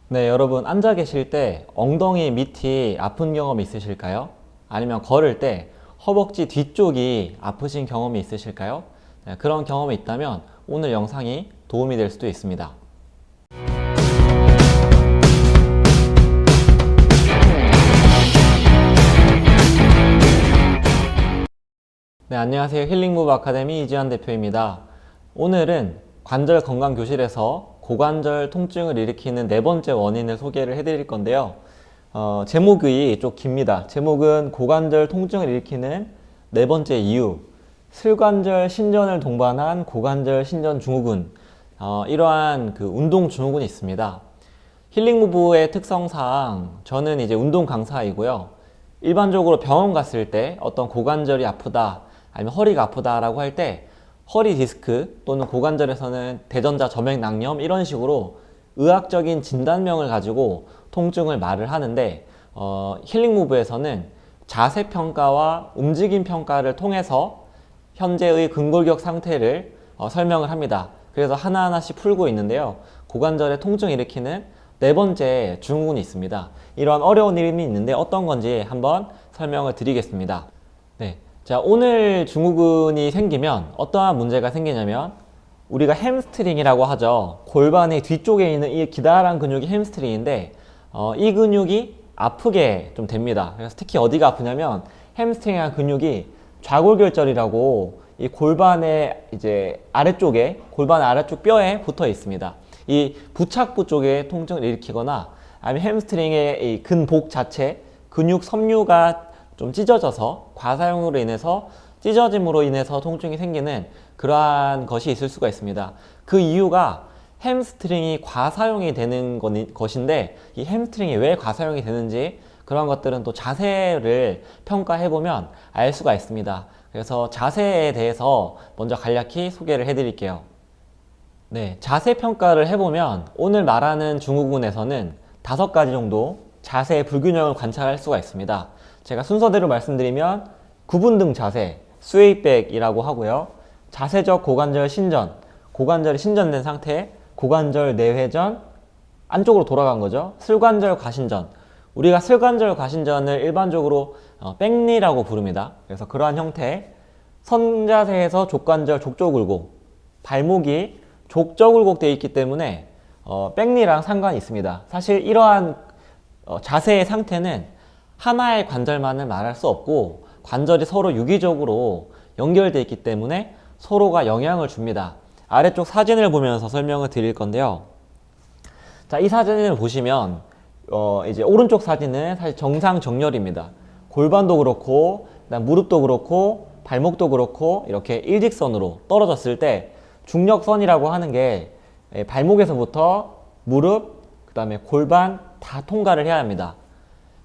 네, 여러분 앉아 계실 때 엉덩이 밑이 아픈 경험 있으실까요? 아니면 걸을 때 허벅지 뒤쪽이 아프신 경험이 있으실까요? 네, 그런 경험이 있다면 오늘 영상이 도움이 될 수도 있습니다. 네, 안녕하세요. 힐링무브 아카데미 이지환 대표입니다. 오늘은 관절 건강 교실에서 고관절 통증을 일으키는 네 번째 원인을 소개를 해드릴 건데요. 제목이 좀 깁니다. 제목은 고관절 통증을 일으키는 네 번째 이유, 슬관절 신전을 동반한 고관절 신전 증후군. 이러한 그 운동 증후군이 있습니다. 힐링무브의 특성상 저는 이제 운동 강사이고요. 일반적으로 병원 갔을 때 어떤 고관절이 아프다, 아니면 허리가 아프다라고 할 때 허리 디스크 또는 고관절에서는 대전자 점액 낭염 이런 식으로 의학적인 진단명을 가지고 통증을 말을 하는데 힐링무브에서는 자세 평가와 움직임 평가를 통해서 현재의 근골격 상태를 설명을 합니다. 그래서 하나하나씩 풀고 있는데요. 고관절에 통증을 일으키는 네 번째 증후군이 있습니다. 이러한 어려운 이름이 있는데 어떤 건지 한번 설명을 드리겠습니다. 네. 자, 오늘 증후군이 생기면 어떠한 문제가 생기냐면 우리가 햄스트링이라고 하죠. 골반의 뒤쪽에 있는 이 기다란 근육이 햄스트링인데 이 근육이 아프게 좀 됩니다. 그래서 특히 어디가 아프냐면 햄스트링한 근육이 좌골결절이라고 이 골반의 이제 아래쪽에 골반 아래쪽 뼈에 붙어 있습니다. 이 부착부 쪽에 통증을 일으키거나 아니면 햄스트링의 이 근복 자체 근육 섬유가 좀 찢어져서 과사용으로 인해서 찢어짐으로 인해서 통증이 생기는 그러한 것이 있을 수가 있습니다. 그 이유가 햄스트링이 과사용이 되는 것인데 이 햄스트링이 왜 과사용이 되는지 그런 것들은 또 자세를 평가해보면 알 수가 있습니다. 그래서 자세에 대해서 먼저 간략히 소개를 해드릴게요. 네, 자세 평가를 해보면 오늘 말하는 증후군에서는 5가지 정도 자세의 불균형을 관찰할 수가 있습니다. 제가 순서대로 말씀드리면 구분등 자세, 스웨이백이라고 하고요. 자세적 고관절 신전, 고관절이 신전된 상태, 고관절 내회전, 안쪽으로 돌아간 거죠. 슬관절 과신전, 우리가 슬관절 과신전을 일반적으로 백리라고 부릅니다. 그래서 그러한 형태, 선자세에서 족관절 족저굴곡, 발목이 족저굴곡 되어 있기 때문에 백리랑 상관이 있습니다. 사실 이러한 자세의 상태는 하나의 관절만을 말할 수 없고 관절이 서로 유기적으로 연결되어 있기 때문에 서로가 영향을 줍니다. 아래쪽 사진을 보면서 설명을 드릴 건데요. 자, 이 사진을 보시면 이제 오른쪽 사진은 사실 정상 정렬입니다. 골반도 그렇고 그다음 무릎도 그렇고 발목도 그렇고 이렇게 일직선으로 떨어졌을 때 중력선이라고 하는 게 발목에서부터 무릎, 그 다음에 골반 다 통과를 해야 합니다.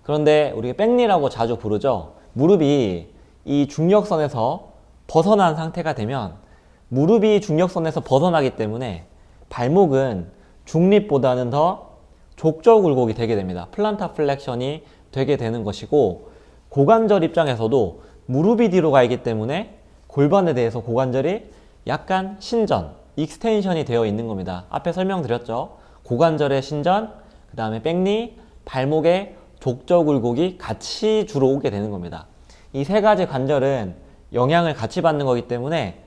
그런데 우리가 백리라고 자주 부르죠. 무릎이 이 중력선에서 벗어난 상태가 되면 무릎이 중력선에서 벗어나기 때문에 발목은 중립보다는 더 족저굴곡이 되게 됩니다. 플란타 플렉션이 되게 되는 것이고 고관절 입장에서도 무릎이 뒤로 가 있기 때문에 골반에 대해서 고관절이 약간 신전, 익스텐션이 되어 있는 겁니다. 앞에 설명드렸죠. 고관절의 신전, 그 다음에 백리, 발목의 족저굴곡이 같이 주로 오게 되는 겁니다. 이 세 가지 관절은 영향을 같이 받는 거기 때문에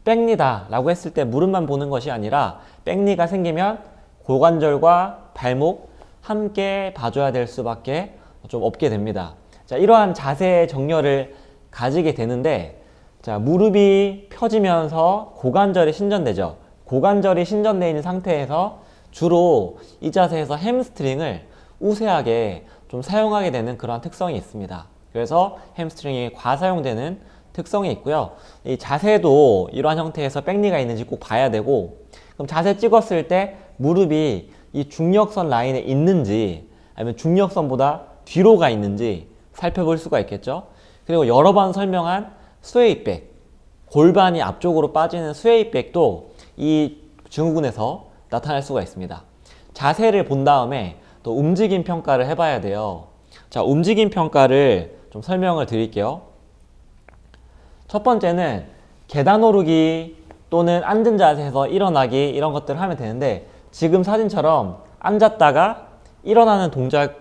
백리다 라고 했을 때 무릎만 보는 것이 아니라 백리가 생기면 고관절과 발목 함께 봐줘야 될 수밖에 좀 없게 됩니다. 자, 이러한 자세의 정렬을 가지게 되는데 자, 무릎이 펴지면서 고관절이 신전되죠. 고관절이 신전되어 있는 상태에서 주로 이 자세에서 햄스트링을 우세하게 좀 사용하게 되는 그런 특성이 있습니다. 그래서 햄스트링이 과사용되는 특성이 있고요. 이 자세도 이러한 형태에서 백리가 있는지 꼭 봐야 되고 그럼 자세 찍었을 때 무릎이 이 중력선 라인에 있는지 아니면 중력선보다 뒤로 가 있는지 살펴볼 수가 있겠죠. 그리고 여러 번 설명한 스웨이백, 골반이 앞쪽으로 빠지는 스웨이백도 이 증후군에서 나타날 수가 있습니다. 자세를 본 다음에 또 움직임 평가를 해봐야 돼요. 자, 움직임 평가를 좀 설명을 드릴게요. 첫 번째는 계단 오르기 또는 앉은 자세에서 일어나기 이런 것들을 하면 되는데 지금 사진처럼 앉았다가 일어나는 동작,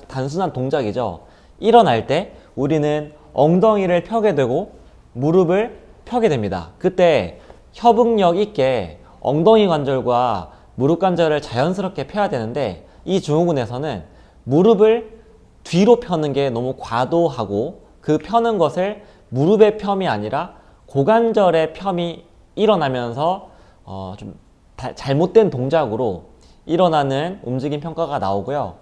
단순한 동작이죠. 일어날 때 우리는 엉덩이를 펴게 되고 무릎을 펴게 됩니다. 그때 협응력 있게 엉덩이 관절과 무릎 관절을 자연스럽게 펴야 되는데 이 증후군에서는 무릎을 뒤로 펴는 게 너무 과도하고 그 펴는 것을 무릎의 펴이 아니라 고관절의 펴이 일어나면서 좀 잘못된 동작으로 일어나는 움직임 평가가 나오고요.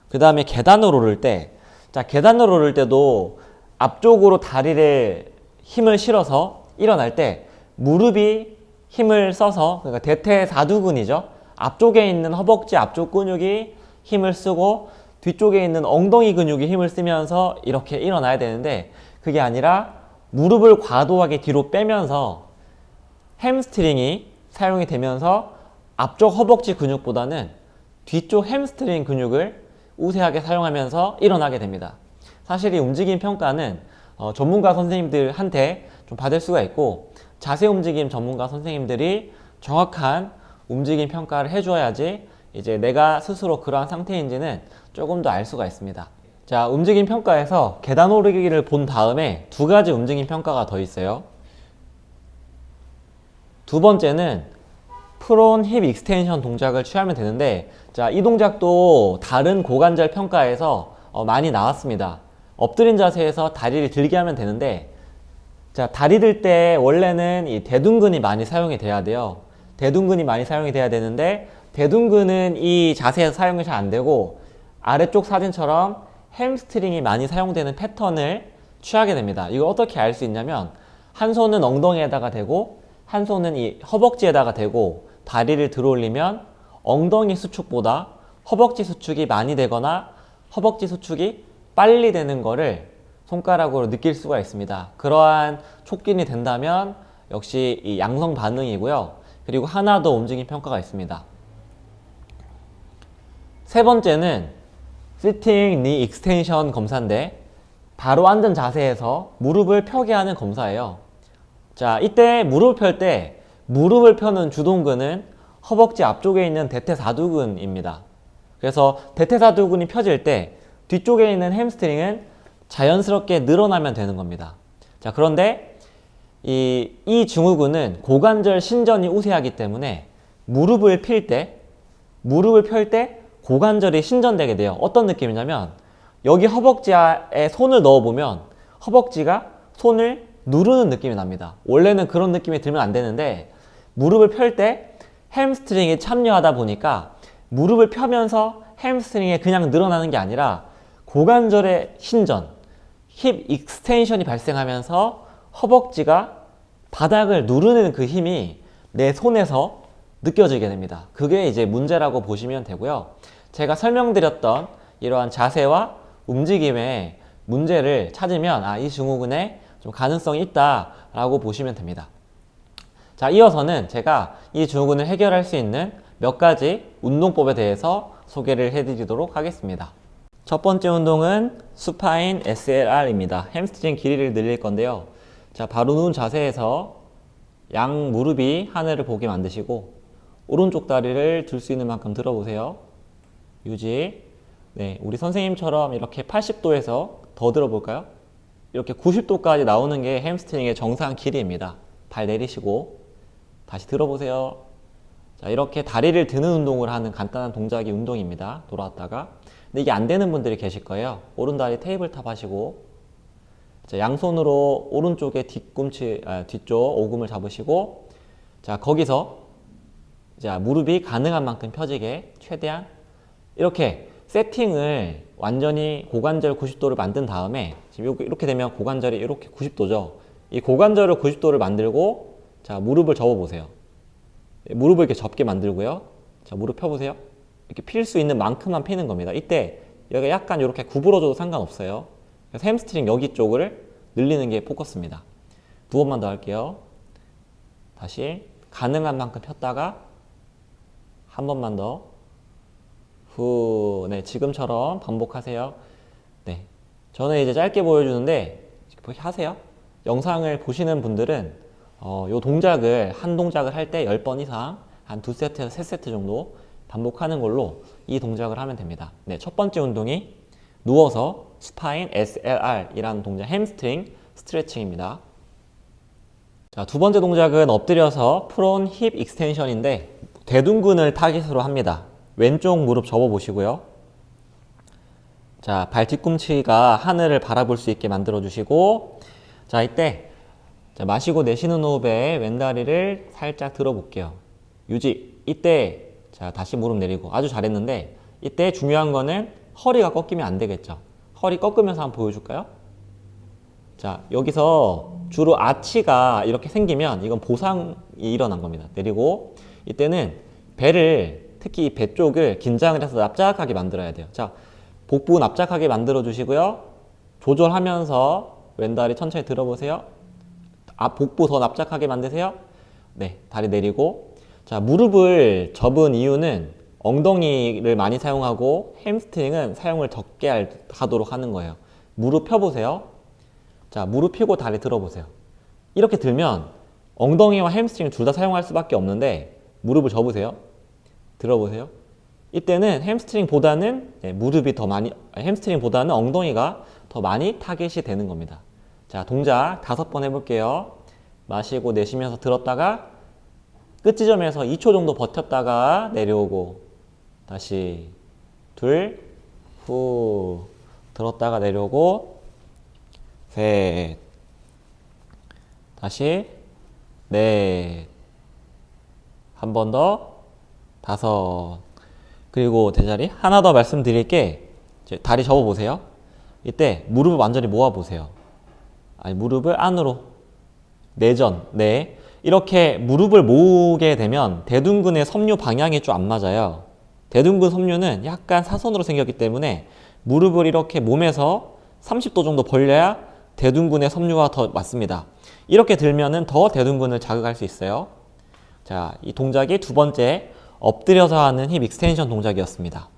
그 다음에 계단을 오를 때, 자, 계단을 오를 때도 앞쪽으로 다리를 힘을 실어서 일어날 때 무릎이 힘을 써서, 그러니까 대퇴사두근이죠. 앞쪽에 있는 허벅지 앞쪽 근육이 힘을 쓰고 뒤쪽에 있는 엉덩이 근육이 힘을 쓰면서 이렇게 일어나야 되는데 그게 아니라 무릎을 과도하게 뒤로 빼면서 햄스트링이 사용이 되면서 앞쪽 허벅지 근육보다는 뒤쪽 햄스트링 근육을 우세하게 사용하면서 일어나게 됩니다. 사실 이 움직임 평가는 전문가 선생님들한테 좀 받을 수가 있고 자세 움직임 전문가 선생님들이 정확한 움직임 평가를 해줘야지 이제 내가 스스로 그러한 상태인지는 조금 더 알 수가 있습니다. 자, 움직임 평가에서 계단 오르기를 본 다음에 두 가지 움직임 평가가 더 있어요. 두 번째는 프론 힙 익스텐션 동작을 취하면 되는데, 자, 이 동작도 다른 고관절 평가에서 많이 나왔습니다. 엎드린 자세에서 다리를 들게 하면 되는데, 자, 다리 들 때 원래는 이 대둔근이 많이 사용이 돼야 돼요. 대둔근이 많이 사용이 돼야 되는데 대둔근은 이 자세에서 사용이 잘 안 되고 아래쪽 사진처럼 햄스트링이 많이 사용되는 패턴을 취하게 됩니다. 이걸 어떻게 알 수 있냐면 한 손은 엉덩이에다가 대고 한 손은 이 허벅지에다가 대고 다리를 들어 올리면 엉덩이 수축보다 허벅지 수축이 많이 되거나 허벅지 수축이 빨리 되는 거를 손가락으로 느낄 수가 있습니다. 그러한 촉진이 된다면 역시 이 양성 반응이고요. 그리고 하나 더 움직임 평가가 있습니다. 세 번째는 Sitting Knee Extension 검사인데 바로 앉은 자세에서 무릎을 펴게 하는 검사예요. 자, 이때 무릎을 펼 때 무릎을 펴는 주동근은 허벅지 앞쪽에 있는 대퇴사두근입니다. 그래서 대퇴사두근이 펴질 때 뒤쪽에 있는 햄스트링은 자연스럽게 늘어나면 되는 겁니다. 자, 그런데 이 증후군은 고관절 신전이 우세하기 때문에 무릎을 펼 때 고관절이 신전되게 돼요. 어떤 느낌이냐면 여기 허벅지에 손을 넣어보면 허벅지가 손을 누르는 느낌이 납니다. 원래는 그런 느낌이 들면 안 되는데 무릎을 펼 때 햄스트링이 참여하다 보니까 무릎을 펴면서 햄스트링이 그냥 늘어나는 게 아니라 고관절의 신전, 힙 익스텐션이 발생하면서 허벅지가 바닥을 누르는 그 힘이 내 손에서 느껴지게 됩니다. 그게 이제 문제라고 보시면 되고요. 제가 설명드렸던 이러한 자세와 움직임의 문제를 찾으면 이 증후군에 좀 가능성이 있다라고 보시면 됩니다. 자, 이어서는 제가 이 증후군을 해결할 수 있는 몇 가지 운동법에 대해서 소개를 해드리도록 하겠습니다. 첫 번째 운동은 수파인 SLR입니다. 햄스트링 길이를 늘릴 건데요. 자, 바로 누운 자세에서 양 무릎이 하늘을 보게 만드시고 오른쪽 다리를 들 수 있는 만큼 들어보세요. 유지. 네, 우리 선생님처럼 이렇게 80도에서 더 들어볼까요? 이렇게 90도까지 나오는 게 햄스트링의 정상 길이입니다. 발 내리시고 다시 들어보세요. 자, 이렇게 다리를 드는 운동을 하는 간단한 동작이 운동입니다. 돌아왔다가. 근데 이게 안 되는 분들이 계실 거예요. 오른다리 테이블탑 하시고, 자, 양손으로 오른쪽에 뒤쪽 오금을 잡으시고, 자, 거기서 자, 무릎이 가능한 만큼 펴지게 최대한 이렇게 세팅을 완전히 고관절 90도를 만든 다음에 지금 이렇게 되면 고관절이 이렇게 90도죠. 이 고관절을 90도를 만들고, 자, 무릎을 접어 보세요. 무릎을 이렇게 접게 만들고요. 자, 무릎 펴보세요. 이렇게 필 수 있는 만큼만 피는 겁니다. 이때 여기가 약간 이렇게 구부러져도 상관없어요. 그래서 햄스트링 여기 쪽을 늘리는 게 포커스입니다. 두 번만 더 할게요. 다시 가능한 만큼 폈다가 한 번만 더. 후. 네, 지금처럼 반복하세요. 네, 저는 이제 짧게 보여주는데 그렇게 하세요. 영상을 보시는 분들은 요 동작을 한 동작을 할 때 10번 이상 한 2세트에서 3세트 정도 반복하는 걸로 이 동작을 하면 됩니다. 네, 첫 번째 운동이 누워서 스파인 SLR이라는 동작, 햄스트링 스트레칭입니다. 자, 두 번째 동작은 엎드려서 프론 힙 익스텐션인데 대둔근을 타깃으로 합니다. 왼쪽 무릎 접어 보시고요. 자, 발 뒤꿈치가 하늘을 바라볼 수 있게 만들어 주시고, 자, 이때 자, 마시고 내쉬는 호흡에 왼다리를 살짝 들어 볼게요. 유지. 이때 자, 다시 무릎 내리고. 아주 잘했는데 이때 중요한 거는 허리가 꺾이면 안 되겠죠. 허리 꺾으면서 한번 보여줄까요? 자, 여기서 주로 아치가 이렇게 생기면 이건 보상이 일어난 겁니다. 내리고 이때는 배를, 특히 배 쪽을 긴장을 해서 납작하게 만들어야 돼요. 자, 복부 납작하게 만들어 주시고요. 조절하면서 왼다리 천천히 들어보세요. 복부 더 납작하게 만드세요. 네, 다리 내리고. 자, 무릎을 접은 이유는 엉덩이를 많이 사용하고 햄스트링은 사용을 적게 하도록 하는 거예요. 무릎 펴보세요. 자, 무릎 펴고 다리 들어보세요. 이렇게 들면 엉덩이와 햄스트링 둘 다 사용할 수밖에 없는데 무릎을 접으세요. 들어보세요. 이때는 햄스트링보다는 무릎이 더 많이, 햄스트링보다는 엉덩이가 더 많이 타겟이 되는 겁니다. 자, 동작 5번 해볼게요. 마시고 내쉬면서 들었다가 끝 지점에서 2초 정도 버텼다가 내려오고, 다시 둘, 후, 들었다가 내려오고, 셋, 다시 넷, 한 번 더, 5. 그리고 제자리 하나 더 말씀드릴게, 다리 접어 보세요. 이때 무릎을 완전히 모아 보세요. 아니, 무릎을 안으로 내전. 네, 이렇게 무릎을 모으게 되면 대둔근의 섬유 방향이 좀 안 맞아요. 대둔근 섬유는 약간 사선으로 생겼기 때문에 무릎을 이렇게 몸에서 30도 정도 벌려야 대둔근의 섬유가 더 맞습니다. 이렇게 들면은 더 대둔근을 자극할 수 있어요. 자, 이 동작이 두 번째 엎드려서 하는 힙 익스텐션 동작이었습니다.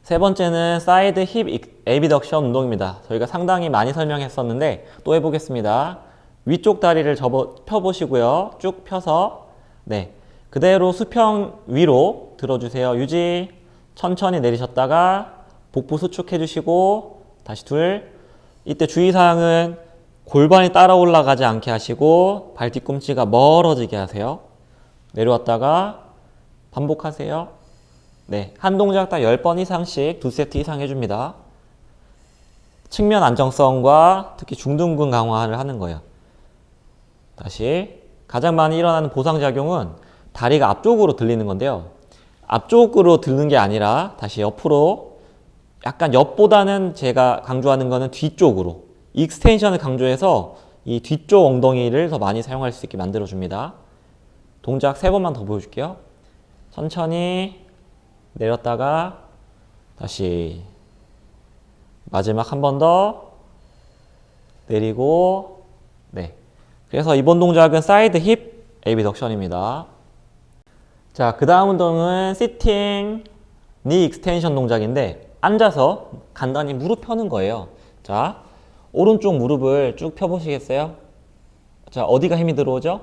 세 번째는 사이드 힙 애비덕션 운동입니다. 저희가 상당히 많이 설명했었는데 또 해보겠습니다. 위쪽 다리를 펴보시고요. 쭉 펴서 네, 그대로 수평 위로 들어주세요. 유지. 천천히 내리셨다가 복부 수축해 주시고 다시 둘. 이때 주의사항은 골반이 따라 올라가지 않게 하시고 발 뒤꿈치가 멀어지게 하세요. 내려왔다가 반복하세요. 네, 한 동작 딱 10번 이상씩 2세트 이상 해줍니다. 측면 안정성과 특히 중둔근 강화를 하는 거예요. 다시 가장 많이 일어나는 보상작용은 다리가 앞쪽으로 들리는 건데요. 앞쪽으로 들는 게 아니라 다시 옆으로, 약간 옆보다는 제가 강조하는 거는 뒤쪽으로, 익스텐션을 강조해서 이 뒤쪽 엉덩이를 더 많이 사용할 수 있게 만들어줍니다. 동작 3번만 더 보여줄게요. 천천히 내렸다가 다시 마지막 한 번 더 내리고, 네. 그래서 이번 동작은 사이드 힙 애비덕션입니다. 자, 그 다음 운동은 시팅 니 익스텐션 동작인데 앉아서 간단히 무릎 펴는 거예요. 자, 오른쪽 무릎을 쭉 펴보시겠어요? 자, 어디가 힘이 들어오죠?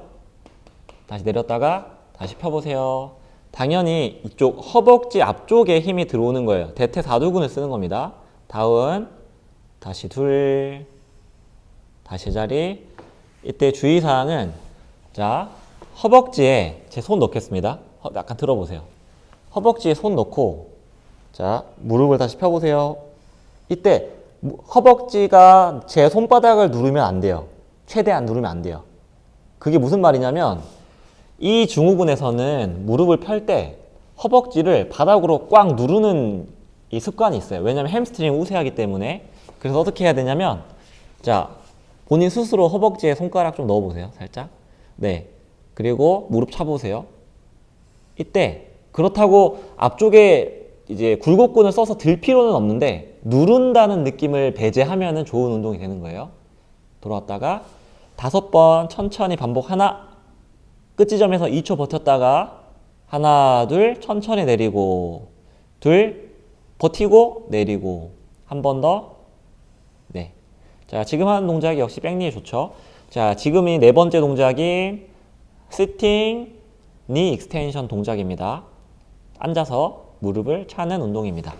다시 내렸다가 다시 펴보세요. 당연히 이쪽 허벅지 앞쪽에 힘이 들어오는 거예요. 대퇴사두근을 쓰는 겁니다. 다운, 다시 둘, 다시 자리. 이때 주의사항은, 자, 허벅지에 제 손 넣겠습니다. 약간 들어보세요. 허벅지에 손 넣고, 자, 무릎을 다시 펴보세요. 이때 허벅지가 제 손바닥을 누르면 안 돼요. 최대한 누르면 안 돼요. 그게 무슨 말이냐면 이 증후군에서는 무릎을 펼 때 허벅지를 바닥으로 꽉 누르는 이 습관이 있어요. 왜냐면 햄스트링이 우세하기 때문에. 그래서 어떻게 해야 되냐면, 자, 본인 스스로 허벅지에 손가락 좀 넣어보세요. 살짝. 네. 그리고 무릎 차보세요. 이때 그렇다고 앞쪽에 이제 굴곡근을 써서 들 필요는 없는데 누른다는 느낌을 배제하면 좋은 운동이 되는 거예요. 돌아왔다가 5번 천천히 반복. 하나, 끝 지점에서 2초 버텼다가 하나, 둘, 천천히 내리고, 둘, 버티고 내리고, 한 번 더. 네. 자, 지금 하는 동작이 역시 백리에 좋죠. 자, 지금이 네 번째 동작인 시팅 니 익스텐션 동작입니다. 앉아서 무릎을 차는 운동입니다.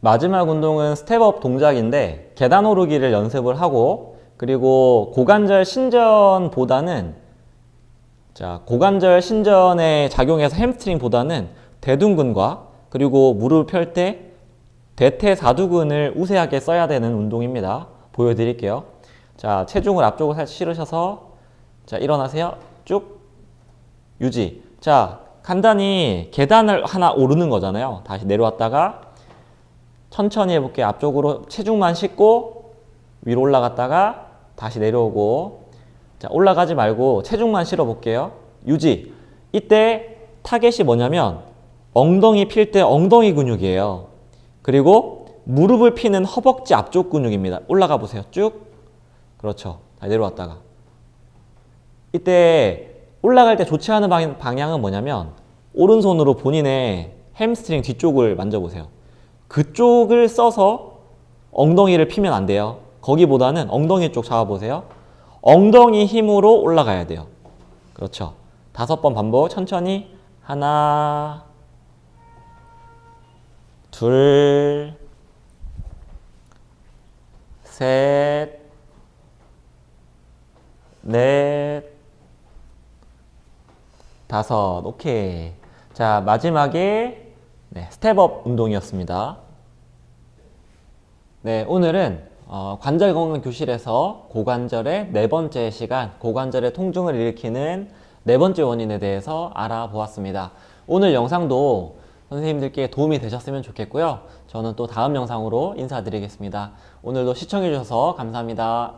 마지막 운동은 스텝업 동작인데 계단 오르기를 연습을 하고, 그리고 고관절 신전보다는 고관절 신전에 작용해서 햄스트링보다는 대둔근과 그리고 무릎 펼 때 대퇴사두근을 우세하게 써야 되는 운동입니다. 보여드릴게요. 자, 체중을 앞쪽으로 살짝 실으셔서 자, 일어나세요. 쭉 유지. 자, 간단히 계단을 하나 오르는 거잖아요. 다시 내려왔다가 천천히 해볼게요. 앞쪽으로 체중만 싣고 위로 올라갔다가 다시 내려오고, 자, 올라가지 말고 체중만 실어 볼게요. 유지. 이때 타겟이 뭐냐면 엉덩이 필 때 엉덩이 근육이에요. 그리고 무릎을 피는 허벅지 앞쪽 근육입니다. 올라가 보세요. 쭉. 그렇죠. 다시 내려왔다가. 이때 올라갈 때 좋지 않은 방향은 뭐냐면 오른손으로 본인의 햄스트링 뒤쪽을 만져보세요. 그쪽을 써서 엉덩이를 피면 안 돼요. 거기보다는 엉덩이 쪽 잡아보세요. 엉덩이 힘으로 올라가야 돼요. 그렇죠. 5번 반복. 천천히. 하나, 둘, 셋, 넷, 5. 오케이. 자, 마지막에 스텝업 운동이었습니다. 네, 오늘은 관절 건강 교실에서 고관절의 4번째 시간, 고관절의 통증을 일으키는 4번째 원인에 대해서 알아보았습니다. 오늘 영상도 선생님들께 도움이 되셨으면 좋겠고요. 저는 또 다음 영상으로 인사드리겠습니다. 오늘도 시청해주셔서 감사합니다.